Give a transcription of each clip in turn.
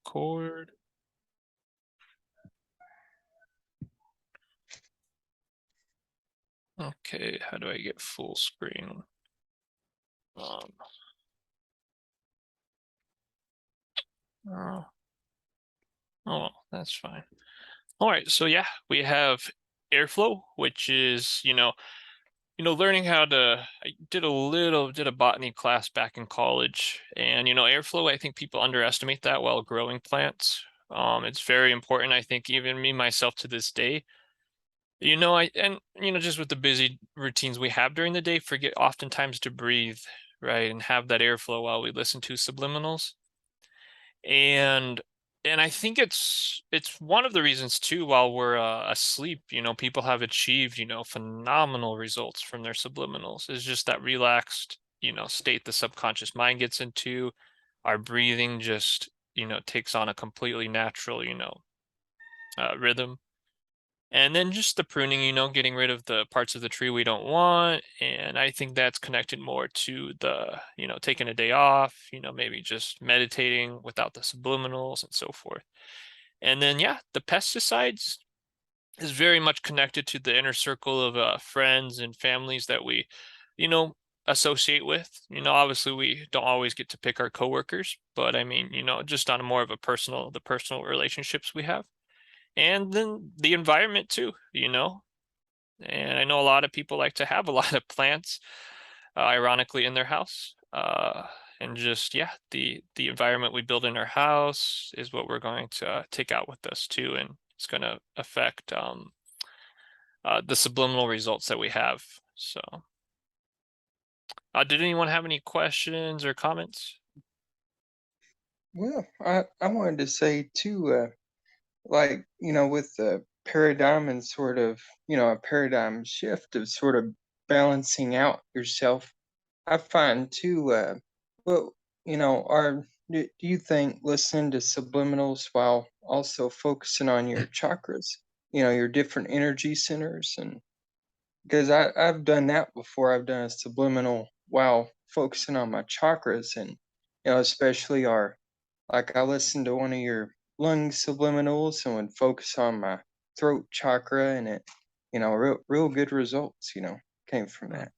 record. Okay, how do I get full screen? Oh, that's fine. All right, so yeah, we have airflow, which is, learning how to, I did a botany class back in college, and airflow, I think people underestimate that while growing plants. It's very important. I think even me myself to this day, just with the busy routines we have during the day, forget oftentimes to breathe, right, and have that airflow while we listen to subliminals. And I think it's one of the reasons too, while we're asleep, people have achieved, phenomenal results from their subliminals. Is just that relaxed, state the subconscious mind gets into. Our breathing just, takes on a completely natural, rhythm. And then just the pruning, getting rid of the parts of the tree we don't want. And I think that's connected more to the, taking a day off, maybe just meditating without the subliminals and so forth. And then, yeah, the pesticides is very much connected to the inner circle of friends and families that we, you know, associate with. Obviously we don't always get to pick our coworkers, but I mean, just on a more of the personal relationships we have. And then the environment too, and I know a lot of people like to have a lot of plants, ironically, in their house. And just, yeah, the environment we build in our house is what we're going to take out with us too, and it's going to affect the subliminal results that we have. So, did anyone have any questions or comments? Well, I wanted to say too, like, with the paradigm and sort of, a paradigm shift of sort of balancing out yourself, I find too, well, do you think listening to subliminals while also focusing on your chakras, your different energy centers, and because I've done that before. I've done a subliminal while focusing on my chakras, and especially like I listened to one of your lung subliminals and would focus on my throat chakra, and it, real good results, came from Mm, that.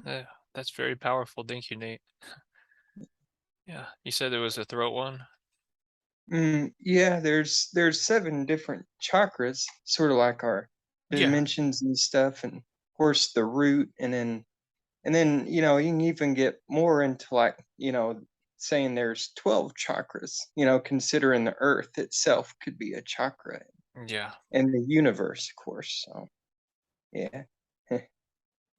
yeah, that's very powerful. Thank you, Nate. Yeah, you said there was a throat one. Yeah, there's 7 different chakras, sort of like our Yeah, dimensions and stuff, and of course the root, and then you can even get more into, like, saying there's 12 chakras, considering the earth itself could be a chakra, yeah. and the universe, of course. So yeah.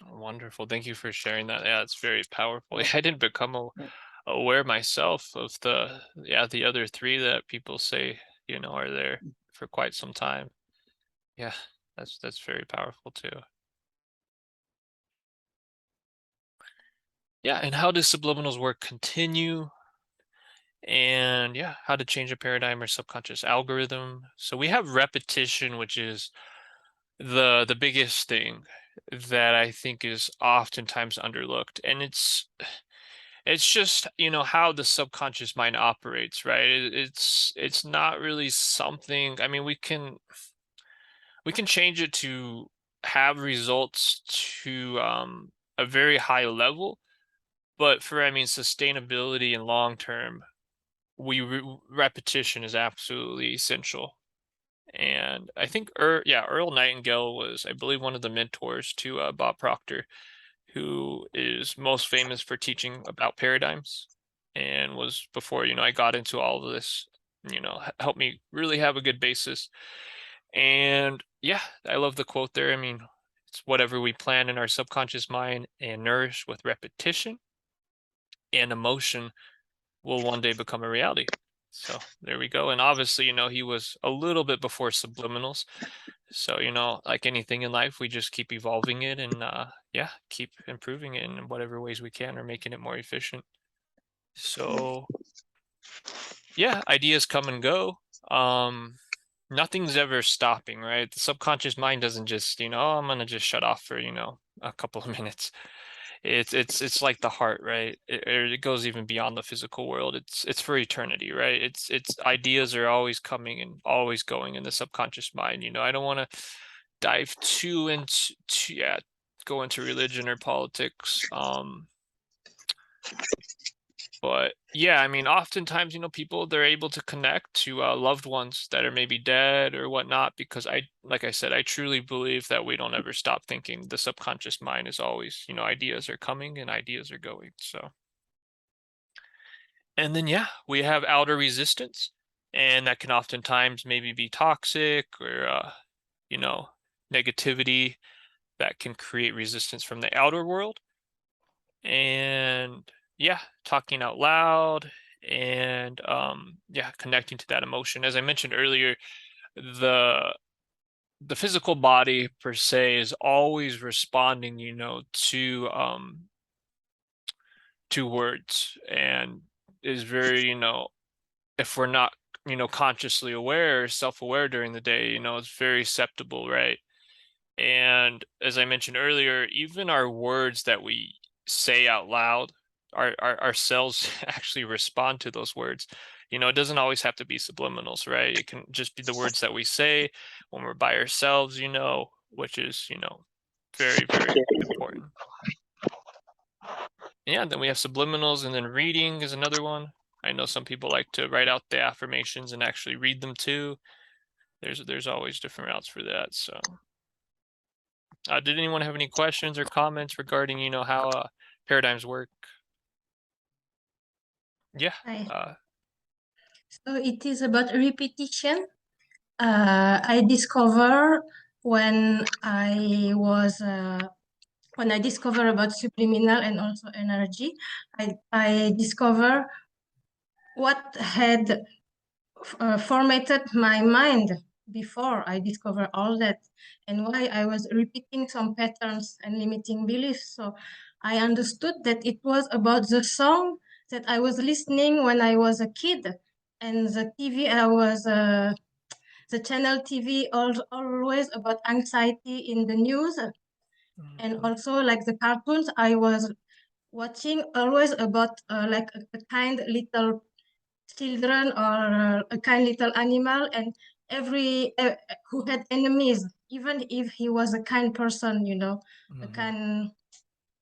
Wonderful. Thank you for sharing that. Yeah, it's very powerful. Yeah, I didn't become aware myself of the other three that people say, are there for quite some time. Yeah, that's very powerful too. Yeah, and how do subliminals work? Continue, and yeah, how to change a paradigm or subconscious algorithm. So we have repetition, which is the biggest thing that I think is oftentimes underlooked. And it's just, how the subconscious mind operates, right? It's not really something, I mean, we can change it to have results to a very high level, but for, I mean, sustainability and long term, repetition is absolutely essential. And I think Earl Nightingale was, I believe, one of the mentors to Bob Proctor, who is most famous for teaching about paradigms, and was before, I got into all of this, helped me really have a good basis. And yeah, I love the quote there. I mean, it's whatever we plan in our subconscious mind and nourish with repetition and emotion will one day become a reality. So there we go. And obviously, he was a little bit before subliminals. So, like anything in life, we just keep evolving it and yeah, keep improving it in whatever ways we can or making it more efficient. So yeah, ideas come and go. Nothing's ever stopping, right? The subconscious mind doesn't just, oh, I'm gonna just shut off for, a couple of minutes. It's like the heart, right? It goes even beyond the physical world. It's for eternity, right? It's ideas are always coming and always going in the subconscious mind. I don't want to dive too into yeah, go into religion or politics. But yeah, I mean, oftentimes, people they're able to connect to loved ones that are maybe dead or whatnot because like I said, I truly believe that we don't ever stop thinking. The subconscious mind is always, ideas are coming and ideas are going. So, and then yeah, we have outer resistance, and that can oftentimes maybe be toxic or you know, negativity that can create resistance from the outer world. And yeah, talking out loud and yeah, connecting to that emotion. As I mentioned earlier, the the physical body per se is always responding, to words, and is very, if we're not, consciously aware, self-aware during the day, it's very susceptible, right? And as I mentioned earlier, even our words that we say out loud, our cells actually respond to those words. It doesn't always have to be subliminals, right? It can just be the words that we say when we're by ourselves, which is, very, very important. Yeah, then we have subliminals, and then reading is another one. I know some people like to write out the affirmations and actually read them too. There's always different routes for that. So did anyone have any questions or comments regarding, how paradigms work? Yeah. Hi. Uh, So it is about repetition. I discover when I was when I discover about subliminal and also energy, I discover what had formatted my mind before I discover all that, and why I was repeating some patterns and limiting beliefs. So I understood that it was about the song that I was listening when I was a kid, and the TV I was the channel TV always about anxiety in the news, and mhm, also like the cartoons I was watching always about like a kind little children or a kind little animal, and every who had enemies, even if he was a kind person, a mhm. kind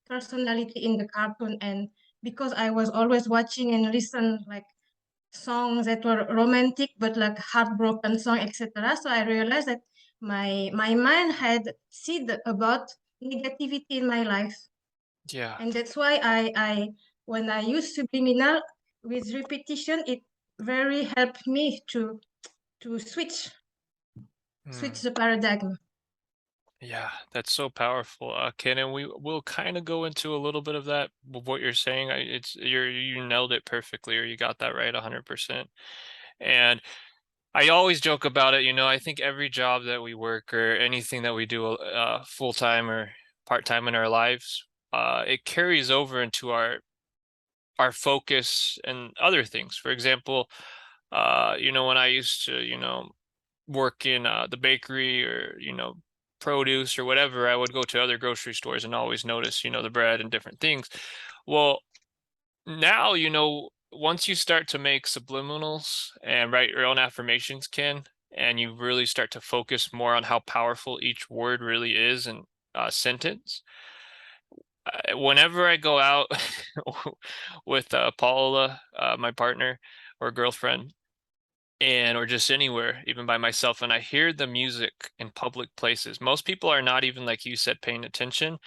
personality in the cartoon. And because I was always watching and listen like songs that were romantic but like heartbroken song, etc., so I realized that my mind had seed about negativity in my life. Yeah. And that's why I when I use subliminal with repetition, it very helped me to switch Mm. the paradigm. Yeah, that's so powerful, Ken, and we will kind of go into a little bit of that with what you're saying. You nailed it perfectly, or you got that right 100%. And I always joke about it. I think every job that we work or anything that we do, full time or part time in our lives, it carries over into our focus and other things. For example, when I used to, work in the bakery or, produce or whatever, I would go to other grocery stores and always notice, the bread and different things. Well, now, once you start to make subliminals and write your own affirmations, Ken, and you really start to focus more on how powerful each word really is and sentence, whenever I go out with Paula, my partner or girlfriend, and or just anywhere, even by myself, and I hear the music in public places, most people are not even, like you said, paying attention.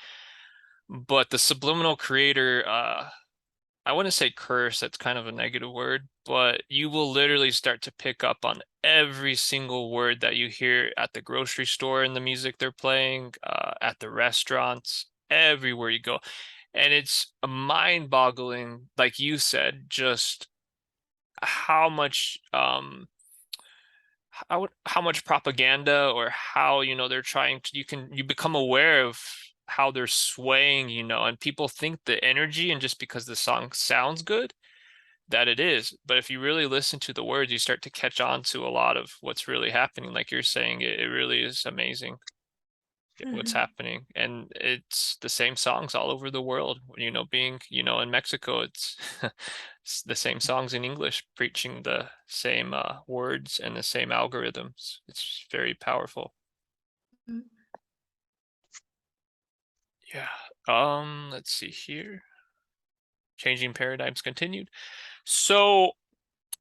But the subliminal creator, I wouldn't say curse, that's kind of a negative word, but you will literally start to pick up on every single word that you hear at the grocery store in the music they're playing, at the restaurants, everywhere you go. And it's mind-boggling, like you said, just how much how much propaganda, or how, they're trying to, you become aware of how they're swaying, and people think the energy, and just because the song sounds good, that it is. But if you really listen to the words, you start to catch on to a lot of what's really happening. Like you're saying, it really is amazing. what's happening. And it's the same songs all over the world, being, in Mexico, it's, it's the same songs in English preaching the same words and the same algorithms. It's very powerful. Yeah. Let's see here. Changing paradigms continued. So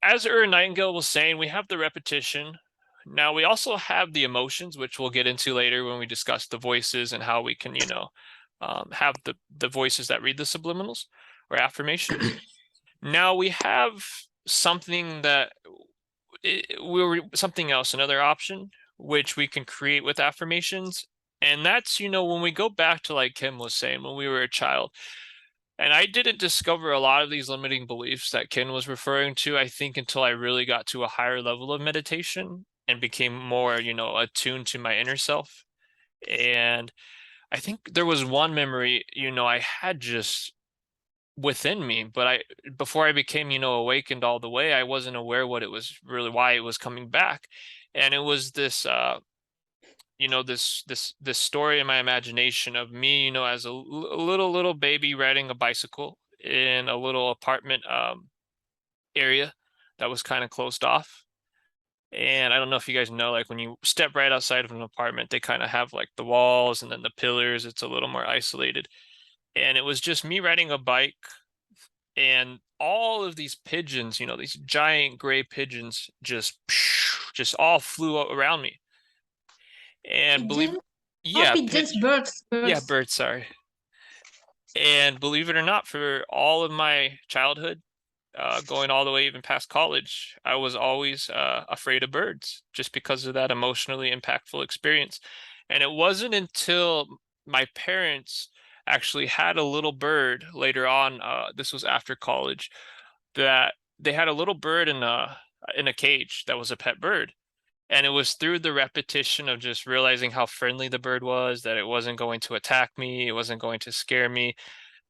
as Nightingale was saying, we have the repetition. Now we also have the emotions, which we'll get into later when we discuss the voices and how we can, have the voices that read the subliminals or affirmations. Now we have something that something else, another option, which we can create with affirmations. And that's, when we go back to, like Kim was saying, when we were a child, and I didn't discover a lot of these limiting beliefs that Ken was referring to, I think, until I really got to a higher level of meditation and became more, attuned to my inner self. And I think there was one memory, I had just within me, but before I became, awakened all the way, I wasn't aware what it was really, why it was coming back. And it was this this story in my imagination of me, as a little baby riding a bicycle in a little apartment area that was kind of closed off. And I don't know if you guys know, like when you step right outside of an apartment, they kind of have like the walls and then the pillars. It's a little more isolated. And it was just me riding a bike, and all of these pigeons, these giant gray pigeons just all flew around me. And Pigeon? yeah, Pigeons, birds, yeah, birds. birds, sorry. And believe it or not, for all of my childhood, going all the way even past college, I was always afraid of birds just because of that emotionally impactful experience. And it wasn't until my parents actually had a little bird later on, this was after college, that they had a little bird in a cage that was a pet bird. And it was through the repetition of just realizing how friendly the bird was, that it wasn't going to attack me, it wasn't going to scare me,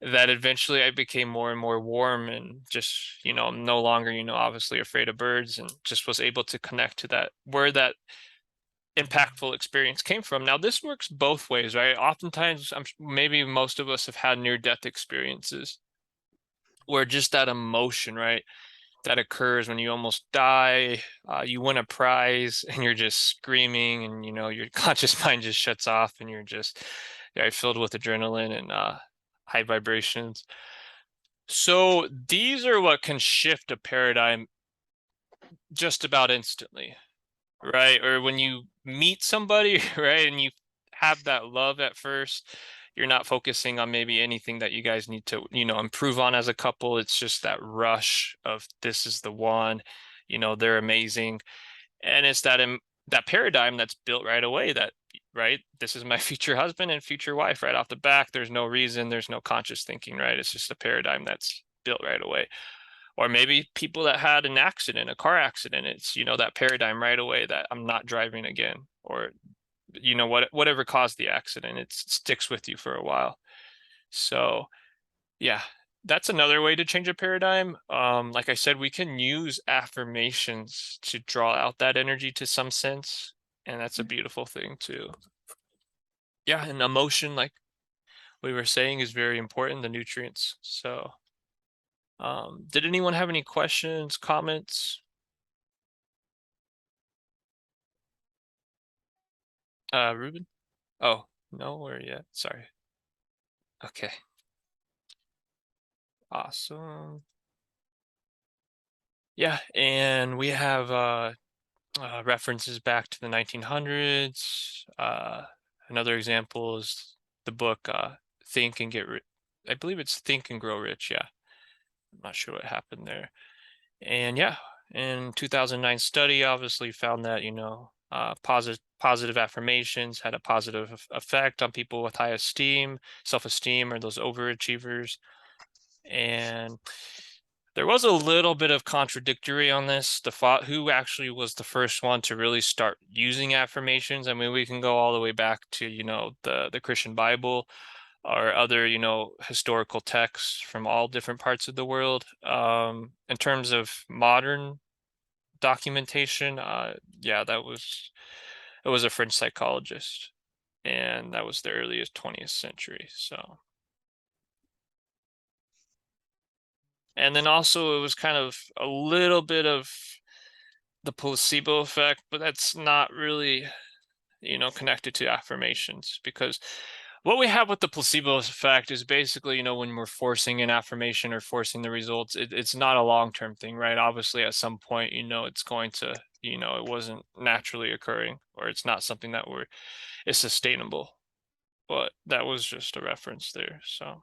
that eventually I became more and more warm and just, I'm no longer, obviously afraid of birds, and just was able to connect to that, where that impactful experience came from. Now, this works both ways, right? Oftentimes, maybe most of us have had near-death experiences where just that emotion, right, that occurs when you almost die, you win a prize and you're just screaming, and your conscious mind just shuts off and you're just filled with adrenaline and high vibrations. So these are what can shift a paradigm just about instantly, right? Or when you meet somebody, right, and you have that love at first, you're not focusing on maybe anything that you guys need to, improve on as a couple. It's just that rush of, this is the one, they're amazing. And it's that paradigm that's built right away, that, right, this is my future husband and future wife right off the back. There's no reason, there's no conscious thinking, right? It's just a paradigm that's built right away. Or maybe people that had an accident, a car accident, it's, that paradigm right away that I'm not driving again, or, whatever caused the accident, it sticks with you for a while. So yeah, that's another way to change a paradigm. Like I said, we can use affirmations to draw out that energy to some sense, and that's a beautiful thing too. Yeah, and emotion, like we were saying, is very important, the nutrients. So did anyone have any questions, comments? Ruben? Oh, no, where yet? Sorry. Okay. Awesome. Yeah, and we have references back to the 1900s. Another example is the book Think and Get Rich. I believe it's Think and Grow Rich. Yeah, I'm not sure what happened there. And yeah, in 2009 study obviously found that, positive affirmations had a positive effect on people with high esteem, self-esteem, or those overachievers. And there was a little bit of contradictory on this. Who actually was the first one to really start using affirmations? I mean, we can go all the way back to, the Christian Bible, or other, historical texts from all different parts of the world. In terms of modern documentation, yeah, it was a French psychologist. and that was the earliest 20th century. So, and then also it was kind of a little bit of the placebo effect, but that's not really, you know, connected to affirmations, because what we have with the placebo effect is basically, you know, when we're forcing an affirmation or forcing the results, it's not a long-term thing, right? Obviously, at some point, you know, it's going to, you know, it wasn't naturally occurring, or it's not something that is sustainable. But that was just a reference there. So,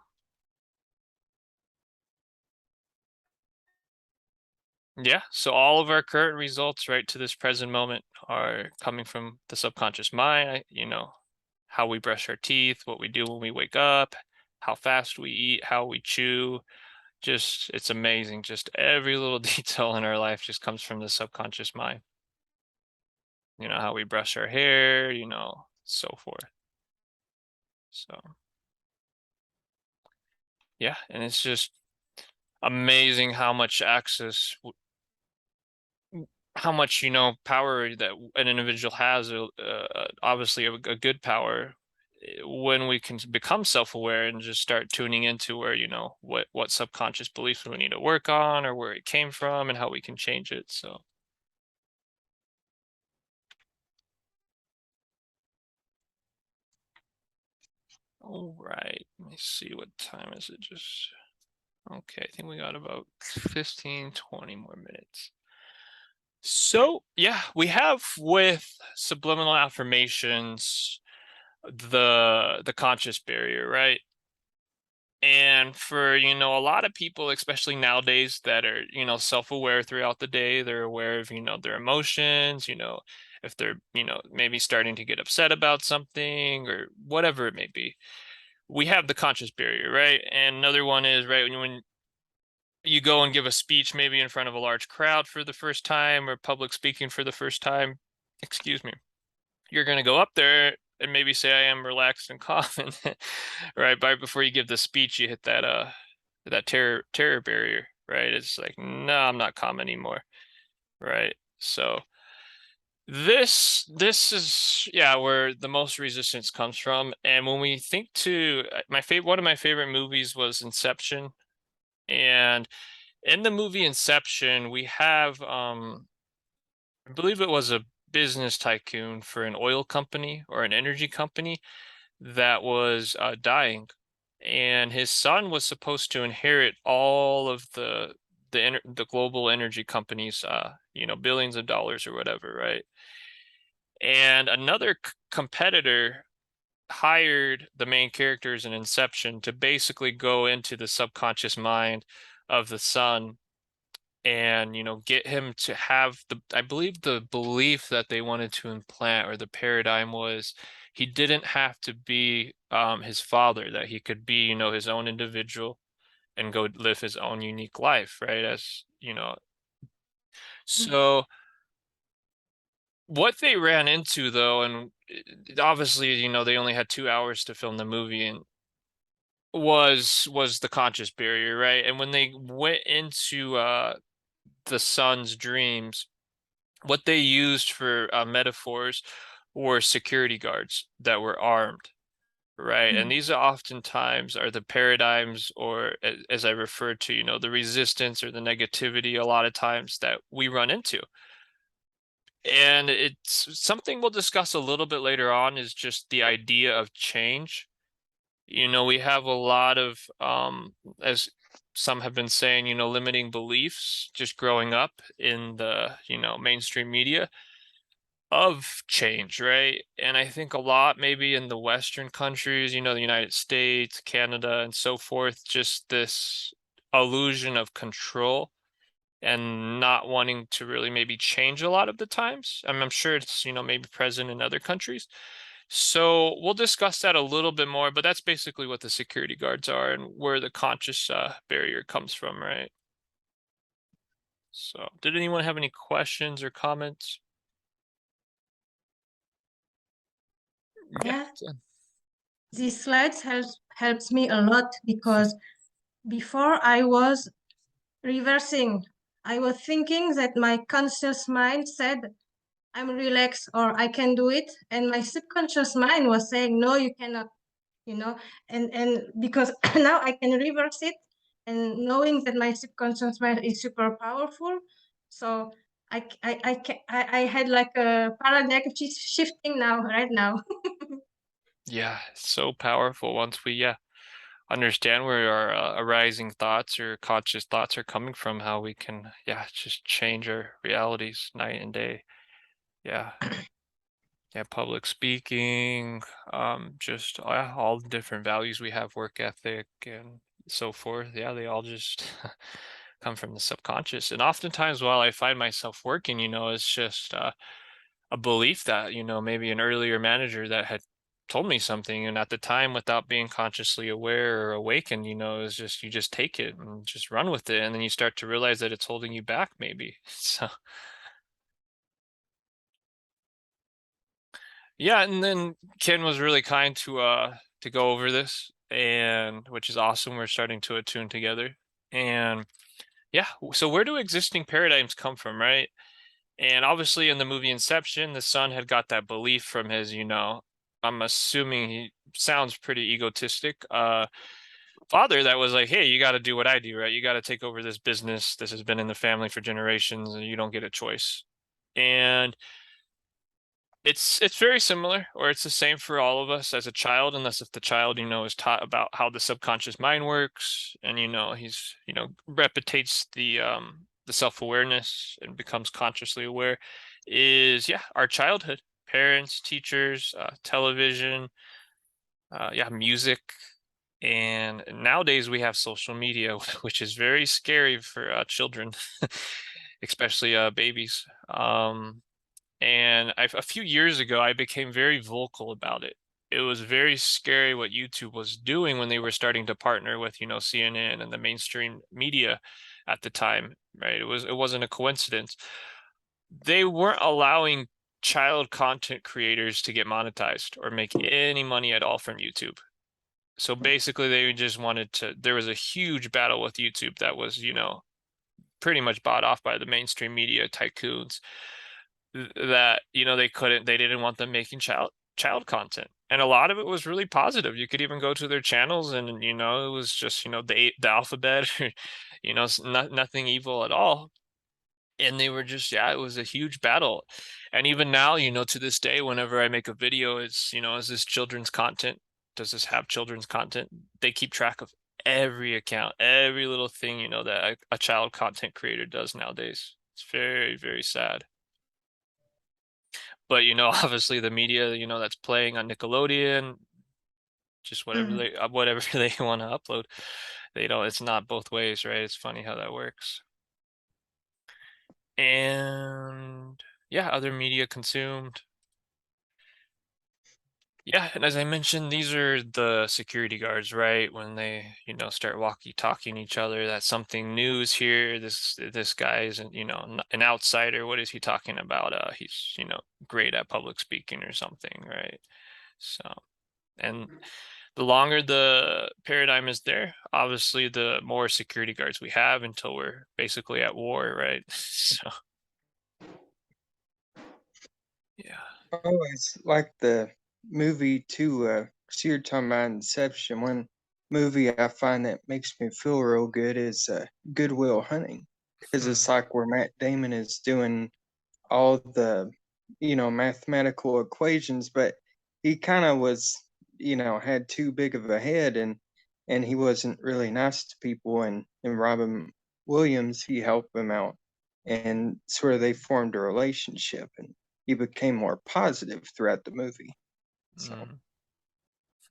yeah. So all of our current results, right, to this present moment are coming from the subconscious mind. You know, how we brush our teeth, what we do when we wake up, how fast we eat, how we chew. Just, it's amazing. Just every little detail in our life just comes from the subconscious mind. You know, how we brush our hair, you know, so forth. So, yeah. And it's just amazing how much access, how much, you know, power that an individual has, obviously a good power, when we can become self-aware and just start tuning into where, you know, what subconscious beliefs we need to work on, or where it came from, and how we can change it. So, all right, let me see, what time is it? Just okay, I think we got about 15-20 more minutes. So, yeah, we have with subliminal affirmations the conscious barrier, right? And for, you know, a lot of people, especially nowadays, that are, you know, self-aware throughout the day, they're aware of, you know, their emotions, you know, if they're, you know, maybe starting to get upset about something or whatever it may be. We have the conscious barrier, right? And another one is, right, when you go and give a speech, maybe in front of a large crowd for the first time, or public speaking for the first time, excuse me, you're going to go up there and maybe say, I am relaxed and calm, and right before you give the speech, you hit that terror barrier, right? It's like, no, I'm not calm anymore, right? So this is, yeah, where the most resistance comes from. And when we think to one of my favorite movies was Inception, and in the movie Inception, we have I believe it was a business tycoon for an oil company or an energy company that was dying, and his son was supposed to inherit all of the global energy companies, you know, billions of dollars or whatever, right? And another competitor hired the main characters in Inception to basically go into the subconscious mind of the son, and, you know, get him to have I believe the belief that they wanted to implant, or the paradigm, was he didn't have to be his father, that he could be, you know, his own individual and go live his own unique life, right? As you know, so what they ran into, though, and obviously, you know, they only had 2 hours to film the movie, and was the conscious barrier, right? And when they went into the son's dreams, what they used for metaphors were security guards that were armed, right? And these are oftentimes are the paradigms, or as I referred to, you know, the resistance or the negativity a lot of times that we run into. And it's something we'll discuss a little bit later on, is just the idea of change. You know, we have a lot of, as some have been saying, you know, limiting beliefs just growing up in the, you know, mainstream media of change, right? And I think a lot maybe in the Western countries, you know, the United States, Canada, and so forth, just this illusion of control and not wanting to really maybe change a lot of the times. I'm sure it's, you know, maybe present in other countries. So we'll discuss that a little bit more, but that's basically what the security guards are and where the conscious barrier comes from, right? So did anyone have any questions or comments? Yeah, these slides helps me a lot, because before I was reversing. I was thinking that my conscious mind said, I'm relaxed or I can do it. And my subconscious mind was saying, no, you cannot, you know, and because now I can reverse it, and knowing that my subconscious mind is super powerful. So I had like a paradigm shifting now, right now. Yeah, so powerful once we understand where our arising thoughts or conscious thoughts are coming from, how we can just change our realities night and day. Yeah. Yeah, public speaking, just all the different values we have, work ethic and so forth. Yeah, they all just come from the subconscious. And oftentimes while I find myself working, it's just a belief that, maybe an earlier manager that had told me something, and at the time without being consciously aware or awakened, it's just you just take it and just run with it, and then you start to realize that it's holding you back maybe. So yeah, and then Ken was really kind to go over this, and which is awesome. We're starting to attune together. And yeah, so where do existing paradigms come from, right? And obviously in the movie Inception, the son had got that belief from his, I'm assuming he sounds pretty egotistic, father that was like, hey, you got to do what I do, right? You got to take over this business. This has been in the family for generations and you don't get a choice. And it's very similar, or it's the same for all of us as a child, unless if the child, is taught about how the subconscious mind works, and he's, repitates the self-awareness and becomes consciously aware, is our childhood, parents, teachers, television, music. And nowadays we have social media, which is very scary for children, especially babies. And a few years ago, I became very vocal about it. It was very scary what YouTube was doing when they were starting to partner with, CNN and the mainstream media at the time, right? It wasn't a coincidence. They weren't allowing child content creators to get monetized or make any money at all from YouTube. So basically they just wanted to, there was a huge battle with YouTube that was, pretty much bought off by the mainstream media tycoons, that they didn't want them making child content, and a lot of it was really positive. You could even go to their channels and it was just the alphabet, nothing evil at all. And they were just, it was a huge battle. And even now, to this day, whenever I make a video, it's, is this children's content, does this have children's content? They keep track of every account, every little thing that a child content creator does nowadays. It's very, very sad. But obviously the media, that's playing on Nickelodeon, just whatever Mm. they whatever they want to upload, they don't. It's not both ways, right? It's funny how that works. And other media consumed. Yeah, and as I mentioned, these are the security guards, right? When they, start walkie-talking each other, that something new is here. This guy isn't, an outsider. What is he talking about? He's, great at public speaking or something, right? So, and the longer the paradigm is there, obviously, the more security guards we have until we're basically at war, right? So, yeah. Oh, it's like the movie too. So you're talking about Inception. One movie I find that makes me feel real good is Good Will Hunting, because Hmm. it's like where Matt Damon is doing all the mathematical equations, but he kind of was had too big of a head, and he wasn't really nice to people, and Robin Williams, he helped him out, and sort of they formed a relationship, and he became more positive throughout the movie. So Mm.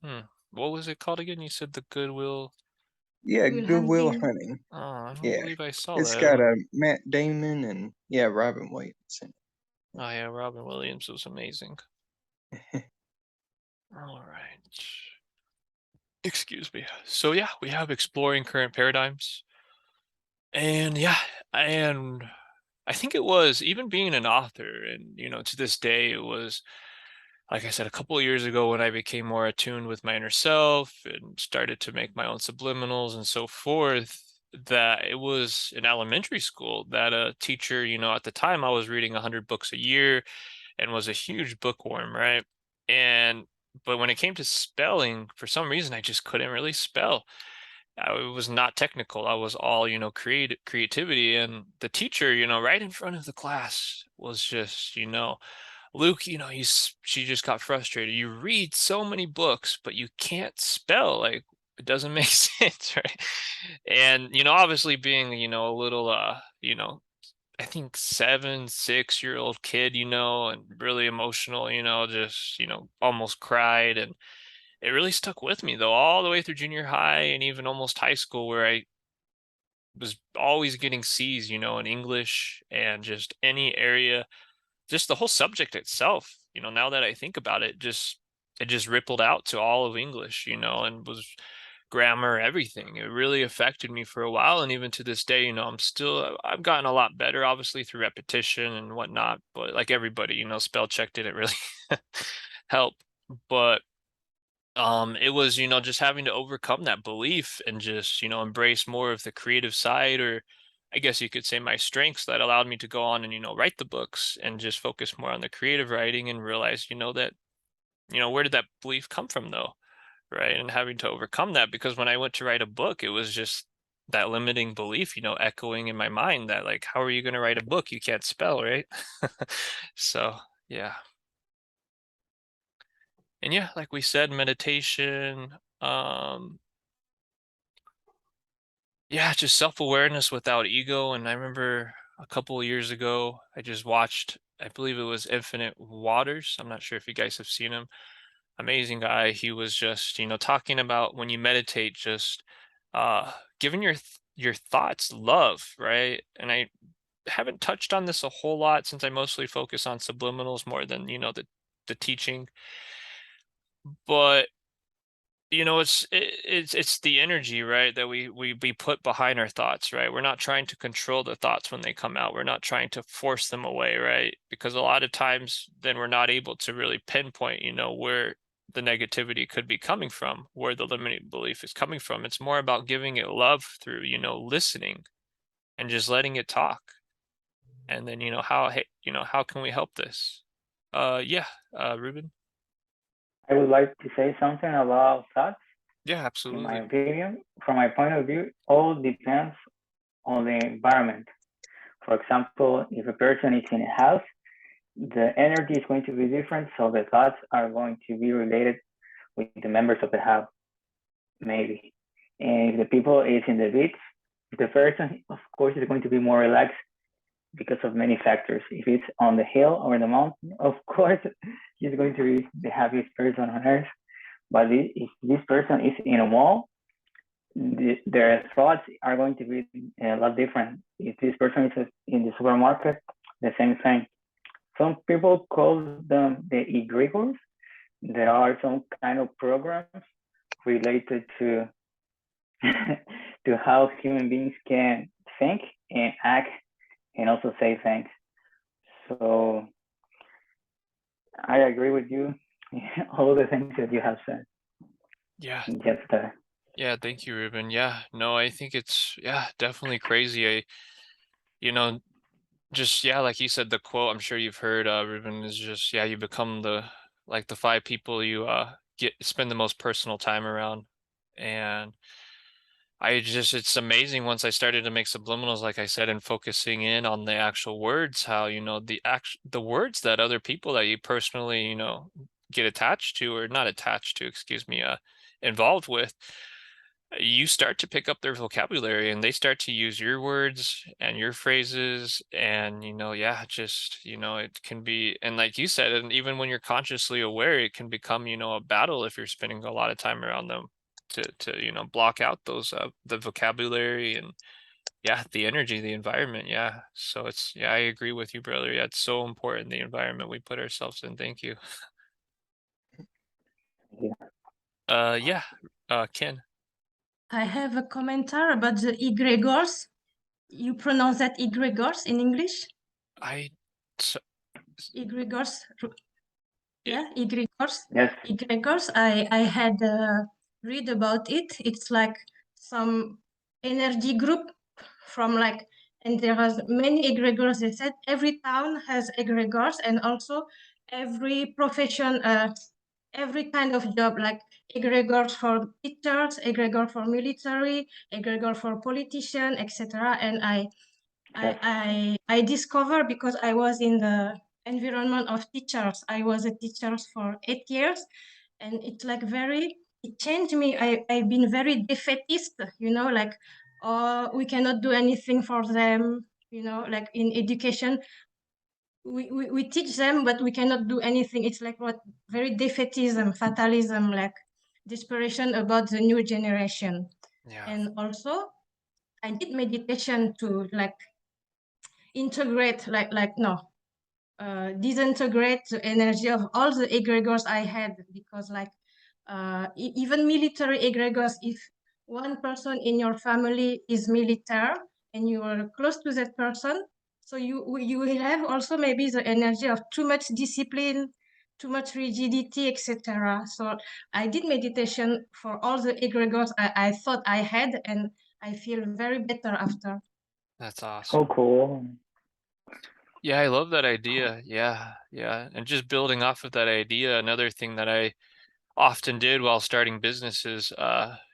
Hmm. What was it called again? You said the Goodwill. yeah, Will Good Will hunting. Hunting. Oh, I don't Yeah, believe I saw it's that. got Matt Damon and Robin Williams in Oh yeah, Robin Williams was amazing. All right. Excuse me. So we have exploring current paradigms. And and I think it was even being an author, and to this day it was, like I said, a couple of years ago when I became more attuned with my inner self and started to make my own subliminals and so forth. that it was in elementary school that a teacher, at the time I was reading 100 books a year and was a huge bookworm, right? And but when it came to spelling, for some reason I just couldn't really spell. It was not technical. I was all, creativity. And the teacher, right in front of the class was just, Luke, she just got frustrated. You read so many books, but you can't spell. Like, it doesn't make sense, right? And, obviously being, a little, I think 6-year-old kid, and really emotional, just, almost cried. And it really stuck with me though, all the way through junior high and even almost high school, where I was always getting C's, in English and just any area, just the whole subject itself. Now that I think about it, it just rippled out to all of English, and was grammar, everything. It really affected me for a while, and even to this day, I've gotten a lot better, obviously through repetition and whatnot. But like everybody, spell check didn't really help. But it was, just having to overcome that belief and just, embrace more of the creative side, or I guess you could say my strengths, that allowed me to go on and, write the books and just focus more on the creative writing, and realize, that, where did that belief come from though? Right. And having to overcome that, because when I went to write a book, it was just that limiting belief, echoing in my mind that, like, how are you going to write a book? You can't spell, right? So, yeah. And yeah, like we said, meditation, yeah, just self-awareness without ego. And I remember a couple of years ago, I just watched, I believe it was Infinite Waters. I'm not sure if you guys have seen him. Amazing guy. He was just, talking about when you meditate, just giving your thoughts love, right? And I haven't touched on this a whole lot, since I mostly focus on subliminals more than, the teaching. But it's the energy, right, that we put behind our thoughts, right? We're not trying to control the thoughts when they come out. We're not trying to force them away, right? Because a lot of times then we're not able to really pinpoint, where the negativity could be coming from, where the limiting belief is coming from. It's more about giving it love through, listening and just letting it talk. And then, how can we help this? Yeah, Ruben. I would like to say something about thoughts. Yeah, In absolutely. my opinion, from my point of view, all depends on the environment. For example, if a person is in a house, the energy is going to be different, so the thoughts are going to be related with the members of the house, maybe. And if the people is in the beach, the person, of course, is going to be more relaxed because of many factors. If it's on the hill or the mountain, of course, he's going to be the happiest person on earth. But if this person is in a mall, their thoughts are going to be a lot different. If this person is in the supermarket, the same thing. Some people call them the egregores. There are some kind of programs related to to how human beings can think and act and also say things. So I agree with you, all the things that you have said. Yeah. Just Yeah, thank you, Ruben. Yeah, no, I think it's, yeah, definitely crazy. You know, just, yeah, like you said, the quote I'm sure you've heard, Ruben, is just, yeah, you become the 5 people you spend the most personal time around. And it's amazing once I started to make subliminals, like I said, and focusing in on the actual words, how, the words that other people that you personally, get attached to, or not attached to, excuse me, involved with, you start to pick up their vocabulary, and they start to use your words and your phrases. And, yeah, just, it can be, and like you said, and even when you're consciously aware, it can become, a battle if you're spending a lot of time around them, to block out those the vocabulary, and yeah, the energy, the environment. Yeah, so it's, yeah, I agree with you, brother. Yeah, it's so important, the environment we put ourselves in. Thank you. Yeah, Ken. I have a commentary about the egregores. You pronounce that egregores in English? I so, Egregores. yeah. Yeah, egregores. yes. Egregores. I had read about it. It's like some energy group from like, and there are many egregores. They said every town has egregores, and also every profession, every kind of job, like egregores for teachers, egregore for military, egregore for politician, etc. And I discovered, because I was in the environment of teachers. I was a teacher for 8 years, and it's like it changed me. I've been very defeatist, like, oh, we cannot do anything for them, like in education, we teach them, but we cannot do anything. It's like what very defeatism, fatalism, like desperation about the new generation. Yeah. And also I did meditation to like integrate, disintegrate the energy of all the egregores I had, because like even military egregores, if one person in your family is military and you are close to that person, so you will have also maybe the energy of too much discipline, too much rigidity, etc. So I did meditation for all the egregores I thought I had, and I feel very better after. That's Oh, awesome. cool. Yeah, I love that idea. Yeah, yeah. And just building off of that idea, another thing that I often did while starting businesses,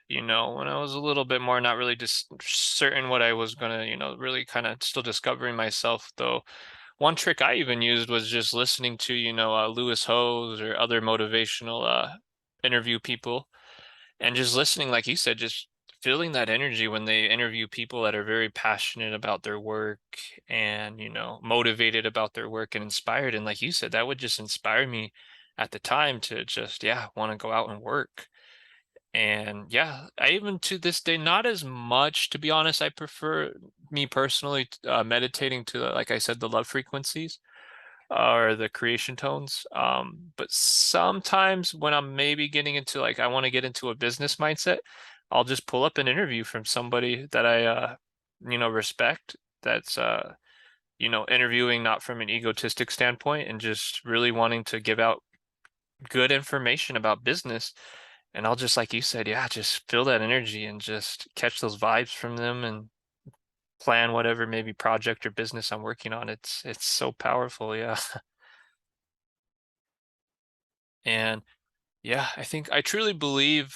when I was a little bit more not really just certain what I was gonna, really kind of still discovering myself, though. One trick I even used was just listening to, Lewis Howes or other motivational interview people, and just listening, like you said, just feeling that energy when they interview people that are very passionate about their work and, motivated about their work and inspired. And like you said, that would just inspire me at the time to just, yeah, want to go out and work. And yeah, I even to this day, not as much, to be honest. I prefer, me personally, meditating to, like I said, the love frequencies or the creation tones. But sometimes when I'm maybe getting into, like, I want to get into a business mindset, I'll just pull up an interview from somebody that I, respect. That's, interviewing not from an egotistic standpoint and just really wanting to give out good information about business. And I'll just, like you said, yeah, just feel that energy and just catch those vibes from them and plan whatever maybe project or business I'm working on. It's so powerful, yeah. And yeah, I think I truly believe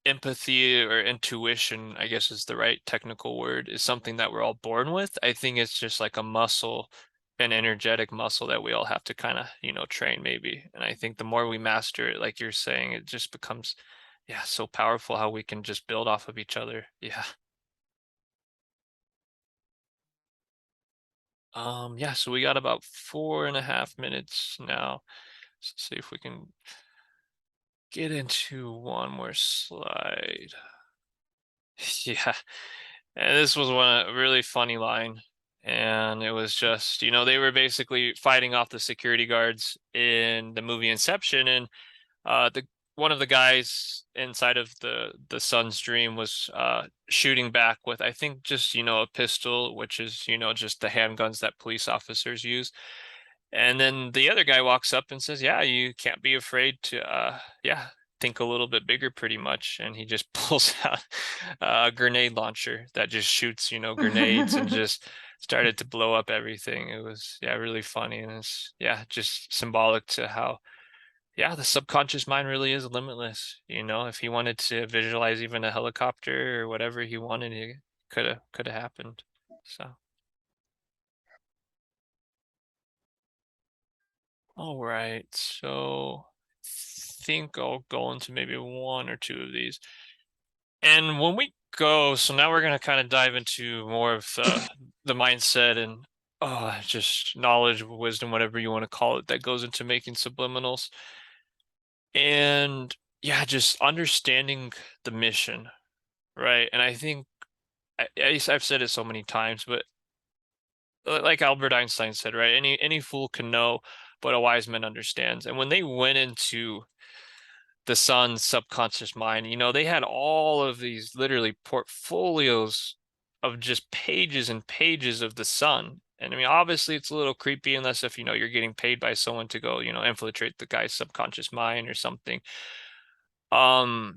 empathy or intuition, I guess is the right technical word, is something that we're all born with. I think it's just like a muscle, an energetic muscle that we all have to kind of, train maybe. And I think the more we master it, like you're saying, it just becomes, yeah, so powerful how we can just build off of each other. Yeah. Yeah, so we got about 4.5 minutes now. Let's see if we can get into one more slide. Yeah. And this was a really funny line. And it was just, they were basically fighting off the security guards in the movie Inception. And the one of the guys inside of the son's dream was shooting back with, I think, just, a pistol, which is, just the handguns that police officers use. And then the other guy walks up and says, yeah, you can't be afraid to, yeah, think a little bit bigger, pretty much. And he just pulls out a grenade launcher that just shoots, grenades and just started to blow up everything. It was, yeah, really funny. And it's, yeah, just symbolic to how, yeah, the subconscious mind really is limitless. If he wanted to visualize even a helicopter or whatever he wanted, it could have happened. So. All right, so I think I'll go into maybe one or two of these. And when we go, so now we're going to kind of dive into more of the mindset and just knowledge, wisdom, whatever you want to call it, that goes into making subliminals. And yeah, just understanding the mission, right? And I think I've said it so many times, but like Albert Einstein said, right? Any fool can know, but a wise man understands. And when they went into the son's subconscious mind, they had all of these literally portfolios of just pages and pages of the son. And I mean, obviously it's a little creepy unless if, you're getting paid by someone to go, infiltrate the guy's subconscious mind or something. And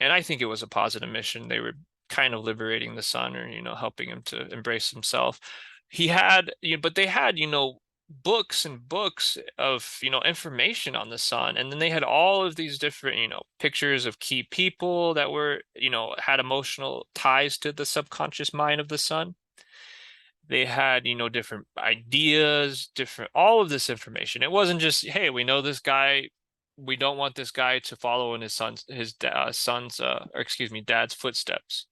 I think it was a positive mission. They were kind of liberating the sun, or helping him to embrace himself. He had, but they had, books and books of information on the sun, and then they had all of these different pictures of key people that were had emotional ties to the subconscious mind of the sun. They had different ideas, different, all of this information. It wasn't just, hey, we know this guy, we don't want this guy to follow in his dad's footsteps,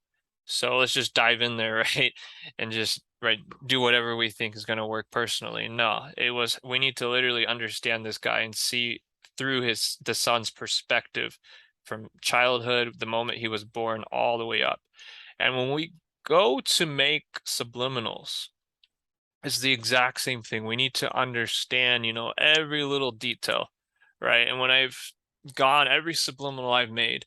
so let's just dive in there, right, and just do whatever we think is going to work personally. No, it was, we need to literally understand this guy and see through the son's perspective from childhood, the moment he was born, all the way up. And when we go to make subliminals, it's the exact same thing. We need to understand every little detail, right? And when I've gone, every subliminal I've made,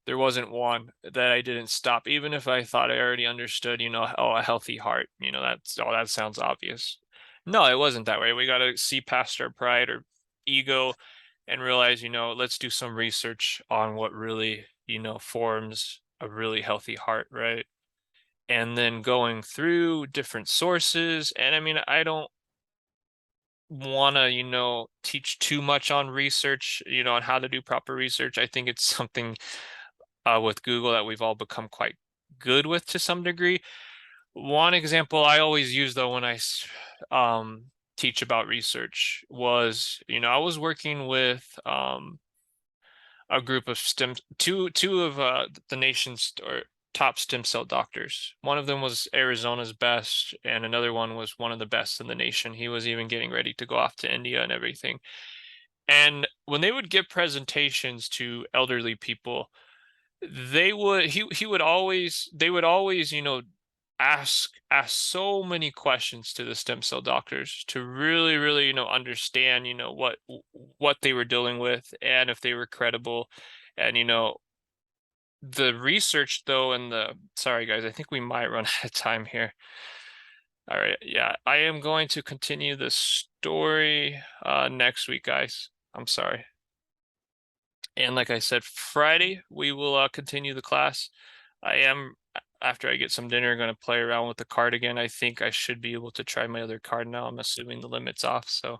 there wasn't one that I didn't stop, even if I thought I already understood, a healthy heart, that sounds obvious. No, it wasn't that way. We got to see past our pride or ego and realize, let's do some research on what really, forms a really healthy heart, right? And then going through different sources. And I mean, I don't want to, teach too much on research, on how to do proper research. I think it's something with Google that we've all become quite good with to some degree. One example I always use, though, when I teach about research was, I was working with a group of two of the nation's top stem cell doctors. One of them was Arizona's best, and another one was one of the best in the nation. He was even getting ready to go off to India and everything. And when they would give presentations to elderly people, they would always ask so many questions to the stem cell doctors to really understand what they were dealing with, and if they were credible. And the research, though, and sorry guys, I think we might run out of time here. All right, yeah, I am going to continue the story next week, guys. I'm sorry. And like I said, Friday, we will continue the class. I am, after I get some dinner, going to play around with the card again. I think I should be able to try my other card now. I'm assuming the limit's off, so